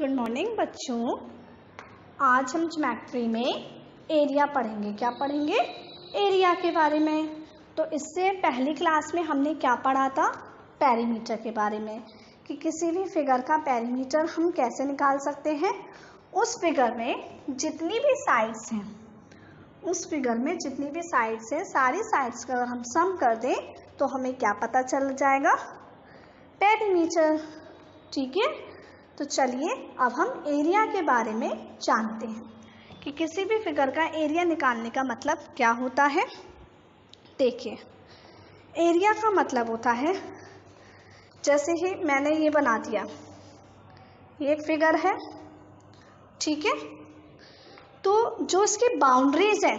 Good morning बच्चों। आज हम ज्योमेट्री में एरिया पढ़ेंगे। क्या पढ़ेंगे? एरिया के बारे में। तो इससे पहली क्लास में हमने क्या पढ़ा था? पेरीमीटर के बारे में, कि किसी भी फिगर का पेरीमीटर हम कैसे निकाल सकते हैं। उस फिगर में जितनी भी साइड्स हैं, सारी साइड्स का अगर हम सम कर दें तो हमें क्या पता चल जाएगा? पेरीमीटर। ठीक है, तो चलिए अब हम एरिया के बारे में जानते हैं कि किसी भी फिगर का एरिया निकालने का मतलब क्या होता है। देखिए, एरिया का मतलब होता है, जैसे ही मैंने ये बना दिया, ये एक फिगर है, ठीक है। तो जो इसकी बाउंड्रीज हैं,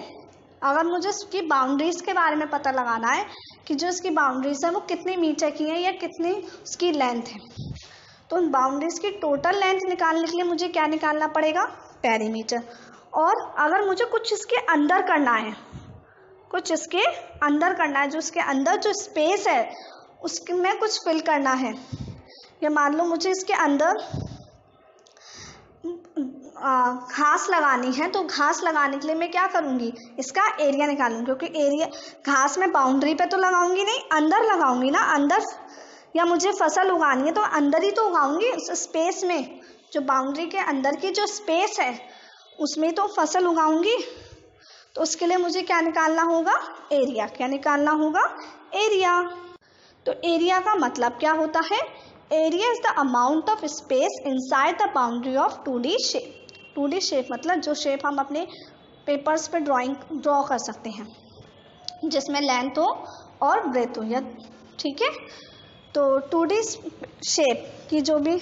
अगर मुझे इसकी बाउंड्रीज के बारे में पता लगाना है कि जो इसकी बाउंड्रीज है वो कितने मीटर की है या कितनी उसकी लेंथ है, तो उन बाउंड्रीज की टोटल लेंथ निकालने के लिए मुझे क्या निकालना पड़ेगा? पेरीमीटर। और अगर मुझे कुछ इसके अंदर करना है, जो इसके अंदर जो स्पेस है उसमें कुछ फिल करना है, या मान लो मुझे इसके अंदर घास लगानी है, तो घास लगाने के लिए मैं क्या करूँगी? इसका एरिया निकालूंगी, क्योंकि एरिया घास में बाउंड्री पे तो लगाऊंगी नहीं, अंदर लगाऊंगी ना, अंदर। या मुझे फसल उगानी है तो अंदर ही तो उगाऊंगी, उस स्पेस में, जो बाउंड्री के अंदर की जो स्पेस है उसमें तो फसल उगाऊंगी। तो उसके लिए मुझे क्या निकालना होगा? एरिया। क्या निकालना होगा? एरिया। तो एरिया का मतलब क्या होता है? Area is the amount of space inside the boundary of 2D shape. 2D shape मतलब जो शेप हम अपने पेपर्स पे ड्रॉ कर सकते हैं, जिसमें लेंथ हो और ब्रेथ हो, या ठीक है। तो 2D शेप की जो भी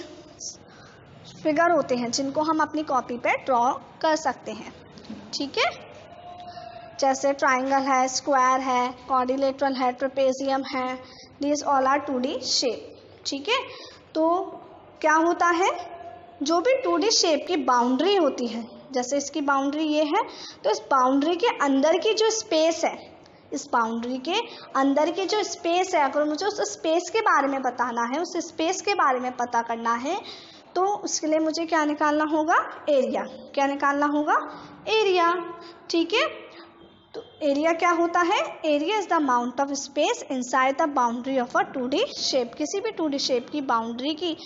फिगर होते हैं जिनको हम अपनी कॉपी पे ड्रॉ कर सकते हैं, ठीक है। जैसे ट्राइंगल है, स्क्वायर है, क्वाड्रिलेटरल है, ट्रेपेजियम है, these all are 2D shape, ठीक है। तो क्या होता है, जो भी 2D शेप की बाउंड्री होती है, जैसे इसकी बाउंड्री ये है, तो इस बाउंड्री के अंदर की जो स्पेस है, अगर मुझे उस स्पेस के बारे में बताना है, उस स्पेस के बारे में पता करना है, तो उसके लिए मुझे क्या निकालना होगा? एरिया। क्या निकालना होगा? एरिया, ठीक है। तो एरिया क्या होता है? Area is the amount of space inside the boundary of a 2D shape. किसी भी 2D शेप की बाउंड्री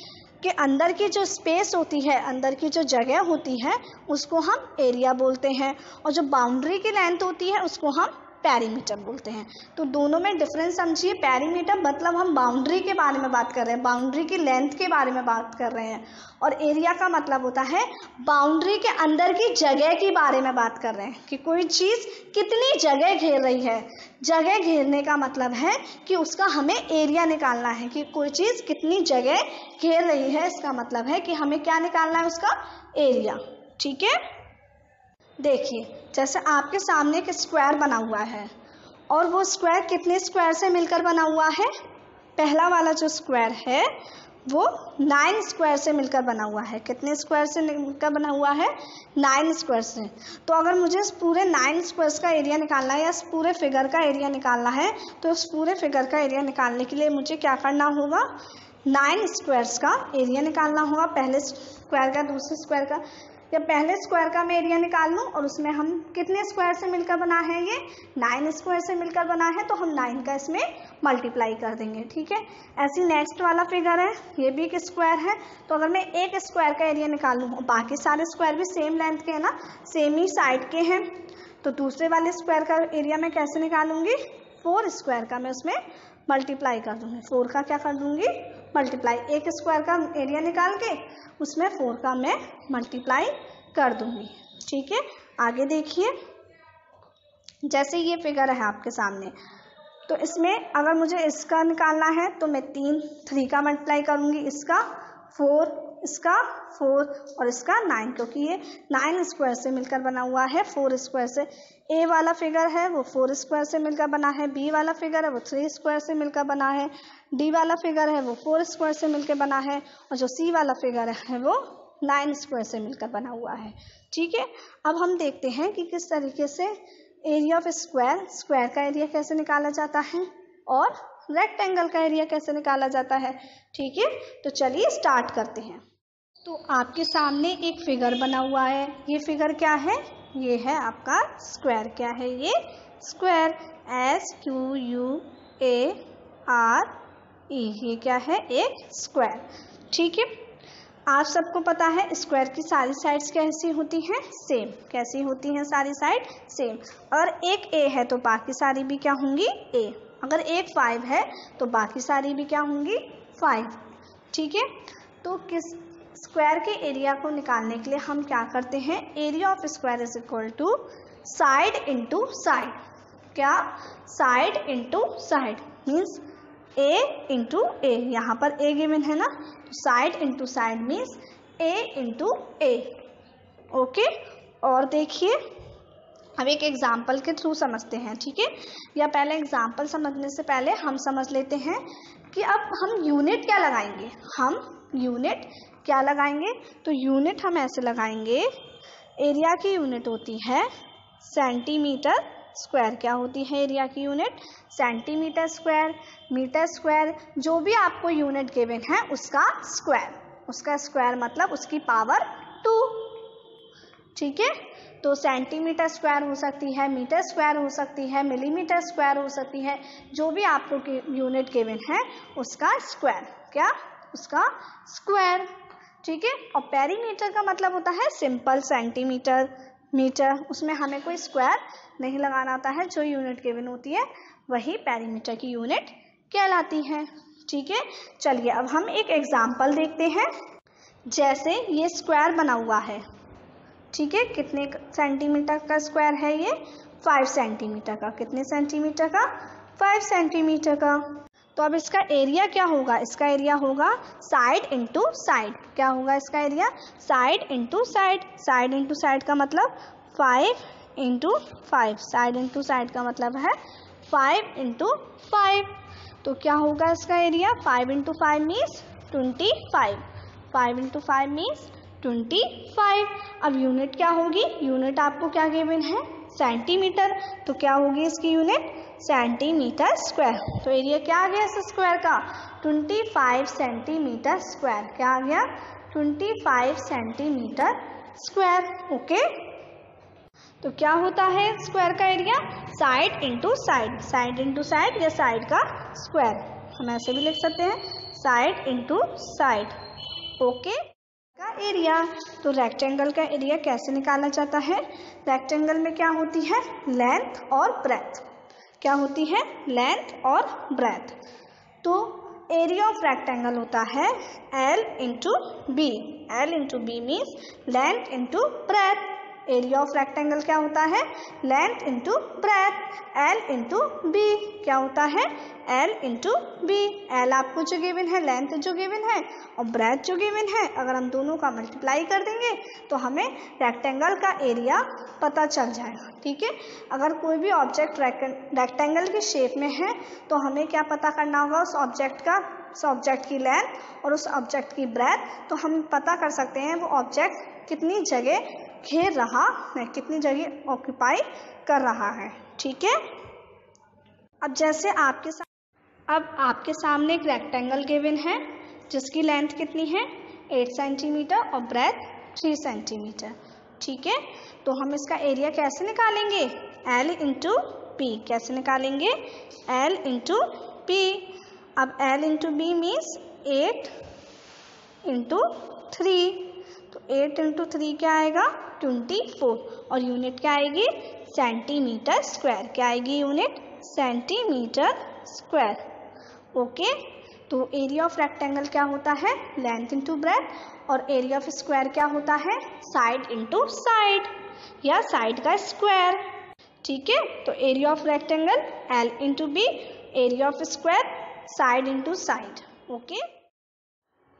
के अंदर की जो स्पेस होती है, अंदर की जो जगह होती है, उसको हम एरिया बोलते हैं, और जो बाउंड्री की लेंथ होती है उसको हम पेरीमीटर बोलते हैं। तो दोनों में डिफरेंस समझिए। पेरीमीटर मतलब हम बाउंड्री के बारे में बात कर रहे हैं, बाउंड्री की लेंथ के बारे में बात कर रहे हैं, और एरिया का मतलब होता है बाउंड्री के अंदर की जगह के बारे में बात कर रहे हैं, कि कोई चीज़ कितनी जगह घेर रही है। जगह घेरने का मतलब है कि उसका हमें एरिया निकालना है, कि कोई चीज़ कितनी जगह घेर रही है, इसका मतलब है कि हमें क्या निकालना है? उसका एरिया, ठीक है। देखिए, जैसे आपके सामने एक स्क्वायर बना हुआ है, और वो स्क्वायर कितने स्क्वायर से मिलकर बना हुआ है? पहला वाला जो स्क्वायर है वो 9 स्क्वायर से मिलकर बना हुआ है। कितने स्क्वायर से मिलकर बना हुआ है? 9 स्क्वायर से। तो अगर मुझे इस पूरे 9 स्क्वायर्स का एरिया निकालना है, या इस पूरे फिगर का एरिया निकालना है, तो इस पूरे फिगर का एरिया निकालने के लिए मुझे क्या करना होगा? 9 स्क्वायर्स का एरिया निकालना होगा। पहले स्क्वायर का, दूसरे स्क्वायर का, या पहले स्क्वायर का मैं एरिया निकाल लूँ, और उसमें हम कितने स्क्वायर से मिलकर बना है? ये 9 स्क्वायर से मिलकर बना है, तो हम 9 का इसमें मल्टीप्लाई कर देंगे, ठीक है। ऐसी नेक्स्ट वाला फिगर है, ये भी एक स्क्वायर है, तो अगर मैं एक स्क्वायर का एरिया निकालूँ, और बाकी सारे स्क्वायर भी सेम लेंथ के हैं ना, सेम ही साइड के हैं, तो दूसरे वाले स्क्वायर का एरिया मैं कैसे निकालूंगी? 4 स्क्वायर का मैं उसमें मल्टीप्लाई कर दूँगी। 4 का क्या कर दूँगी? मल्टीप्लाई। एक स्क्वायर का एरिया निकाल के उसमें 4 का मैं मल्टीप्लाई कर दूँगी, ठीक है। आगे देखिए, जैसे ये फिगर है आपके सामने, तो इसमें अगर मुझे इसका निकालना है तो मैं 3 का मल्टीप्लाई करूँगी, इसका 4, इसका 4 और इसका 9, क्योंकि ये 9 स्क्वायर से मिलकर बना हुआ है 4 स्क्वायर से। ए वाला फिगर है वो 4 स्क्वायर से मिलकर बना है, बी वाला फिगर है वो 3 स्क्वायर से मिलकर बना है, डी वाला फिगर है वो 4 स्क्वायर से मिलकर बना है, और जो सी वाला फिगर है वो 9 स्क्वायर से मिलकर बना हुआ है, ठीक है। अब हम देखते हैं कि किस तरीके से एरिया ऑफ स्क्वायर का एरिया कैसे निकाला जाता है, और रेक्टेंगल का एरिया कैसे निकाला जाता है, ठीक है। तो चलिए स्टार्ट करते हैं। तो आपके सामने एक फिगर बना हुआ है। ये फिगर क्या है? ये है आपका स्क्वायर। क्या है ये? स्क्वायर। SQUARE। ये क्या है? एक स्क्वायर। ठीक है। आप सबको पता है स्क्वायर की सारी साइड्स कैसी होती हैं? सेम। कैसी होती हैं सारी साइड? सेम। अगर एक ए है तो बाकी सारी भी क्या होंगी? ए। अगर एक 5 है तो बाकी सारी भी क्या होंगी? 5। ठीक है। तो किस स्क्वायर के एरिया को निकालने के लिए हम क्या करते हैं? Area of square is equal to side into side. क्या? Side into side means A into A. यहाँ पर ए गिवन है ना, तो side into side means A into A. Okay. और देखिए अब एक एग्जाम्पल के थ्रू समझते हैं। ठीक है। या पहले एग्जाम्पल समझने से पहले हम समझ लेते हैं कि अब हम यूनिट क्या लगाएंगे। हम यूनिट क्या लगाएंगे? तो यूनिट हम ऐसे लगाएंगे, एरिया की यूनिट होती है सेंटीमीटर स्क्वायर। क्या होती है एरिया की unit? Centimetre square, metre square, जो भी आपको यूनिट गिवन है उसका स्क्वायर। उसका स्क्वायर मतलब उसकी पावर 2। ठीक है। तो सेंटीमीटर स्क्वायर हो सकती है, मीटर स्क्वायर हो सकती है, मिलीमीटर स्क्वायर हो सकती है, जो भी आपको यूनिट गिवन है उसका स्क्वायर। क्या? उसका स्क्वायर। ठीक है। और पेरीमीटर का मतलब होता है सिंपल सेंटीमीटर मीटर, उसमें हमें कोई स्क्वायर नहीं लगाना आता है। जो यूनिट गिवन होती है वही पेरीमीटर की यूनिट कहलाती है। ठीक है। चलिए अब हम एक एग्जाम्पल देखते हैं। जैसे ये स्क्वायर बना हुआ है। ठीक है। कितने सेंटीमीटर का स्क्वायर है ये? 5 सेंटीमीटर का। कितने सेंटीमीटर का? 5 सेंटीमीटर का। तो अब इसका एरिया क्या होगा? इसका एरिया होगा साइड इंटू साइड। क्या होगा इसका area? Side into side. Side into side का मतलब 5 इंटू 5। साइड इंटू साइड का मतलब है 5 इंटू 5। तो क्या होगा इसका area? 5 into 5 means 25। 5 into 5 means 25। अब यूनिट क्या होगी? यूनिट आपको क्या गिवन है? सेंटीमीटर। तो क्या होगी इसकी यूनिट? Centimetre square. तो एरिया क्या आ गया इस स्क्वायर का? 25 सेंटीमीटर स्क्वायर। क्या आ गया? 25 सेंटीमीटर स्क्वायर। ओके। तो क्या होता है स्क्वायर का area? Side into side. Side into side या साइड का स्क्वायर। हम ऐसे भी लिख सकते हैं, साइड इंटू साइड। ओके। का एरिया। तो रेक्टेंगल का एरिया कैसे निकाला जाता है? रेक्टेंगल में क्या होती है? लेंथ और ब्रेथ। क्या होती है? लेंथ और ब्रेथ। तो एरिया ऑफ रेक्टेंगल होता है L into B. L into B means length into breadth. Area of rectangle क्या होता है? Length into breadth. L into B क्या होता है? L into B. L आपको जो गिवन है, लेंथ जो गिवन है और ब्रेथ जो गिवन है, अगर हम दोनों का मल्टीप्लाई कर देंगे तो हमें रेक्टेंगल का एरिया पता चल जाएगा। ठीक है। अगर कोई भी ऑब्जेक्ट रेक्टेंगल की शेप में है तो हमें क्या पता करना होगा? उस ऑब्जेक्ट की लेंथ और उस ऑब्जेक्ट की ब्रेथ। तो हम पता कर सकते हैं वो ऑब्जेक्ट कितनी जगह घेर रहा है, कितनी जगह ऑक्यूपाई कर रहा है। ठीक है। अब जैसे आपके सामने एक रेक्टेंगल गिवन है जिसकी लेंथ कितनी है? 8 सेंटीमीटर और ब्रेथ 3 सेंटीमीटर। ठीक है। तो हम इसका एरिया कैसे निकालेंगे? L into P. कैसे निकालेंगे? L into P. अब L into B means 8 into 3। तो 8 इंटू 3 क्या आएगा? 24। और यूनिट क्या आएगी? Centimetre square. क्या आएगी यूनिट? Centimetre square. ओके। तो एरिया ऑफ रेक्टेंगल क्या होता है? Length into breadth. और एरिया ऑफ स्क्वायर क्या होता है? साइड इंटू साइड या साइड का स्क्वायर। ठीक है। तो area of rectangle L into B, area of square side into side. Okay.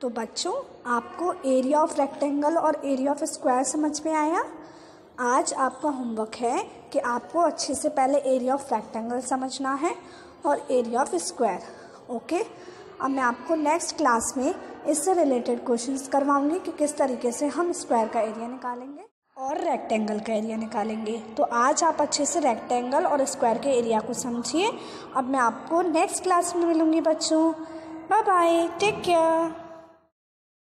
तो बच्चों आपको एरिया ऑफ रेक्टेंगल और एरिया ऑफ स्क्वायर समझ में आया। आज आपका होमवर्क है कि आपको अच्छे से पहले एरिया ऑफ रेक्टेंगल समझना है और एरिया ऑफ स्क्वायर। ओके। अब मैं आपको नेक्स्ट क्लास में इससे रिलेटेड क्वेश्चंस करवाऊंगी कि किस तरीके से हम स्क्वायर का एरिया निकालेंगे और रेक्टेंगल का एरिया निकालेंगे। तो आज आप अच्छे से रेक्टेंगल और स्क्वायर के एरिया को समझिए। अब मैं आपको नेक्स्ट क्लास में मिलूँगी बच्चों। Bye bye, take care.